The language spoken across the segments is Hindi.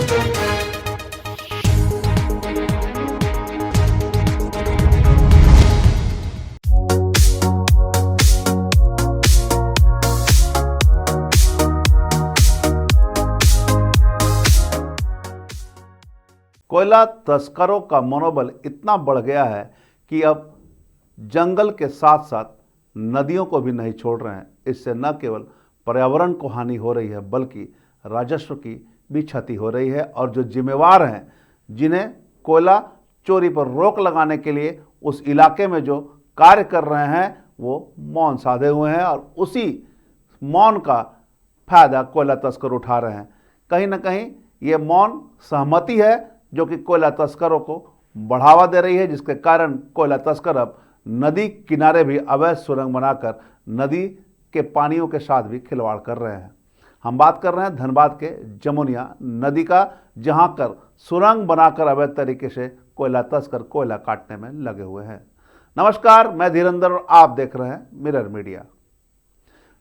कोयला तस्करों का मनोबल इतना बढ़ गया है कि अब जंगल के साथ साथ नदियों को भी नहीं छोड़ रहे हैं। इससे न केवल पर्यावरण को हानि हो रही है बल्कि राजस्व की भी क्षति हो रही है। और जो जिम्मेवार हैं, जिन्हें कोयला चोरी पर रोक लगाने के लिए उस इलाके में जो कार्य कर रहे हैं, वो मौन साधे हुए हैं और उसी मौन का फायदा कोयला तस्कर उठा रहे हैं। कहीं ना कहीं ये मौन सहमति है जो कि कोयला तस्करों को बढ़ावा दे रही है, जिसके कारण कोयला तस्कर अब नदी किनारे भी अवैध सुरंग बनाकर नदी के पानियों के साथ भी खिलवाड़ कर रहे हैं। हम बात कर रहे हैं धनबाद के जमुनिया नदी का, जहां कर सुरंग बनाकर अवैध तरीके से कोयला तस्कर कोयला काटने में लगे हुए हैं। नमस्कार, मैं धीरेंद्र और आप देख रहे हैं मिरर मीडिया।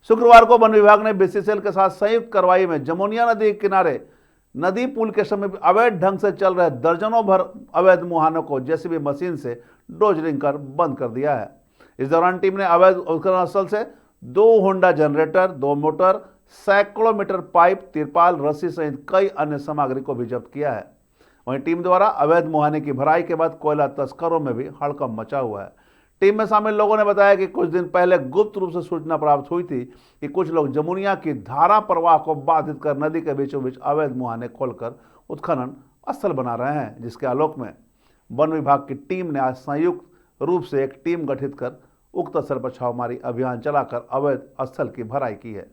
शुक्रवार को वन विभाग ने बीसीसीएल के साथ संयुक्त कार्रवाई में जमुनिया नदी के किनारे नदी पुल के समीप अवैध ढंग से चल रहे दर्जनों भर अवैध मुहानों को जेसीबी मशीन से डोजरिंग कर बंद कर दिया है। इस दौरान टीम ने अवैध उत्खनन स्थल से 2 होंडा जनरेटर, 2 मोटर, सैकड़ों मीटर पाइप, तिरपाल, रस्सी सहित कई अन्य सामग्री को भी जब्त किया है। वहीं टीम द्वारा अवैध मुहाने की भराई के बाद कोयला तस्करों में भी हड़कंप मचा हुआ है। टीम में शामिल लोगों ने बताया कि कुछ दिन पहले गुप्त रूप से सूचना प्राप्त हुई थी कि कुछ लोग जमुनिया की धारा प्रवाह को बाधित कर नदी के बीचों बीच अवैध मुहाने खोलकर उत्खनन स्थल बना रहे हैं, जिसके आलोक में वन विभाग की टीम ने आज संयुक्त रूप से एक टीम गठित कर उक्त स्थल पर छापामारी अभियान चलाकर अवैध स्थल की भराई की है।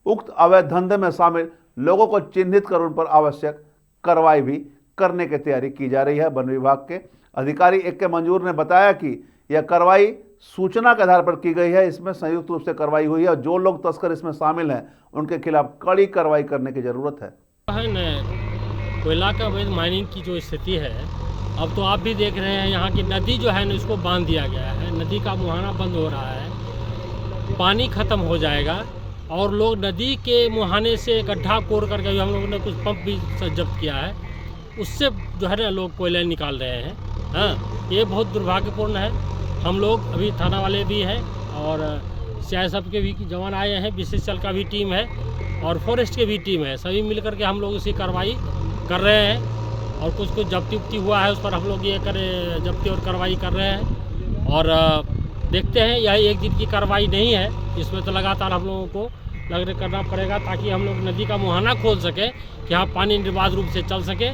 उक्त अवैध धंधे में शामिल लोगों को चिन्हित कर उन पर आवश्यक कार्रवाई भी करने की तैयारी की जा रही है। वन विभाग के अधिकारी ए के मंजूर ने बताया कि यह कार्रवाई सूचना के आधार पर की गई है। इसमें संयुक्त रूप से कार्रवाई हुई है और जो लोग तस्कर इसमें शामिल हैं उनके खिलाफ कड़ी कार्रवाई करने की जरूरत है। कोयला का अवैध माइनिंग की जो स्थिति है, अब तो आप भी देख रहे हैं, यहाँ की नदी जो है ना, इसको बांध दिया गया है। नदी का मुहाना बंद हो रहा है, पानी खत्म हो जाएगा और लोग नदी के मुहाने से गड्ढा कोर करके भी हम लोगों ने कुछ पंप भी जब्त किया है, उससे जो है ना लोग कोयला निकाल रहे हैं। हाँ, ये बहुत दुर्भाग्यपूर्ण है। हम लोग अभी थाना वाले भी हैं और सीआईएसएफ के भी जवान आए हैं, बीसीसीएल का भी टीम है और फॉरेस्ट की भी टीम है। सभी मिलकर के हम लोग इसी कार्रवाई कर रहे हैं और कुछ जब्ती उब्ती हुआ है, उस पर हम लोग ये जब्ती और कार्रवाई कर रहे हैं। और देखते हैं, यह एक दिन की कार्रवाई नहीं है, इसमें तो लगातार हम लोगों को करना पड़ेगा ताकि हम लोग नदी का मुहाना खोल सकें कि यहाँ पानी निर्बाध रूप से चल सके।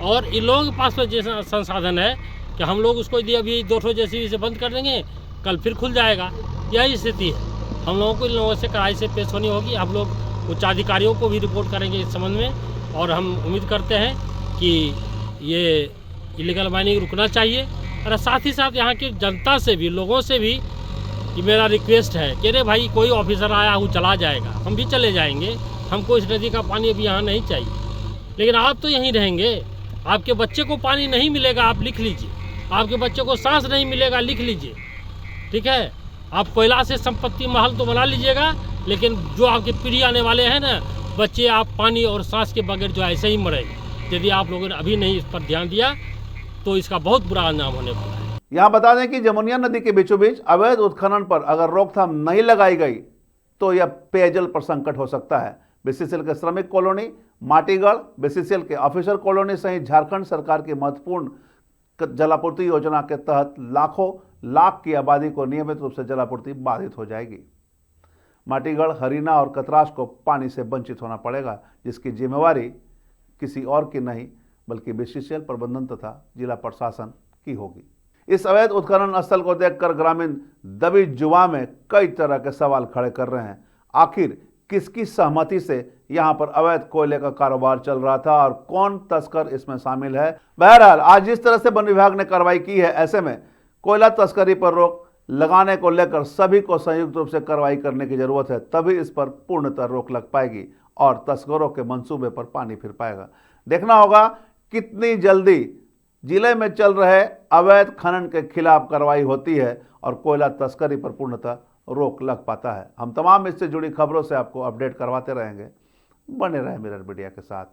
और इन लोगों के पास में जैसा संसाधन है कि हम लोग उसको यदि अभी 2 जेसीबी से बंद कर देंगे, कल फिर खुल जाएगा। यही स्थिति है। हम लोगों को इन लोगों से कड़ाई से पेश होनी होगी। हम लोग उच्चाधिकारियों को भी रिपोर्ट करेंगे इस संबंध में और हम उम्मीद करते हैं कि ये इलीगल माइनिंग रुकना चाहिए। और साथ ही साथ यहाँ की जनता से भी, लोगों से भी ये मेरा रिक्वेस्ट है कि अरे भाई, कोई ऑफिसर आया वो चला जाएगा, हम भी चले जाएंगे, हमको इस नदी का पानी अभी यहाँ नहीं चाहिए। लेकिन आप तो यहीं रहेंगे, आपके बच्चे को पानी नहीं मिलेगा, आप लिख लीजिए। आपके बच्चे को सांस नहीं मिलेगा, लिख लीजिए। ठीक है, आप कोयला से संपत्ति महल तो बना लीजिएगा, लेकिन जो आपके पीढ़ी आने वाले हैं ना बच्चे, आप पानी और सांस के बगैर जो ऐसे ही मरेंगे। यदि आप लोगों ने अभी नहीं इस पर ध्यान दिया तो इसका बहुत बुरा अंजाम होने वाला है। यहाँ बता दें कि जमुनिया नदी के बीचों बीच अवैध उत्खनन पर अगर रोकथाम नहीं लगाई गई तो यह पेयजल पर संकट हो सकता है। बीसीसीएल के श्रमिक कॉलोनी, माटीगढ़, बीसीसीएल के ऑफिसर कॉलोनी सहित झारखंड सरकार की महत्वपूर्ण जलापूर्ति योजना के तहत लाखों लाख की आबादी को नियमित रूप से जलापूर्ति बाधित हो जाएगी। माटीगढ़, हरीना और कतरास को पानी से वंचित होना पड़ेगा, जिसकी जिम्मेवारी किसी और की नहीं बल्कि बीसीसीएल प्रबंधन तथा जिला प्रशासन की होगी। इस अवैध उत्खनन स्थल को देखकर ग्रामीण दबी जुबान में कई तरह के सवाल खड़े कर रहे हैं। आखिर किसकी सहमति से यहां पर अवैध कोयले का कारोबार चल रहा था और कौन तस्कर इसमें शामिल है? बहरहाल आज जिस तरह से वन विभाग ने कार्रवाई की है, ऐसे में कोयला तस्करी पर रोक लगाने को लेकर सभी को संयुक्त रूप से कार्रवाई करने की जरूरत है, तभी इस पर पूर्णतः रोक लग पाएगी और तस्करों के मंसूबे पर पानी फिर पाएगा। देखना होगा कितनी जल्दी जिले में चल रहे अवैध खनन के खिलाफ कार्रवाई होती है और कोयला तस्करी पर पूर्णतः रोक लग पाता है। हम तमाम इससे जुड़ी खबरों से आपको अपडेट करवाते रहेंगे। बने रहें मिरर मीडिया के साथ।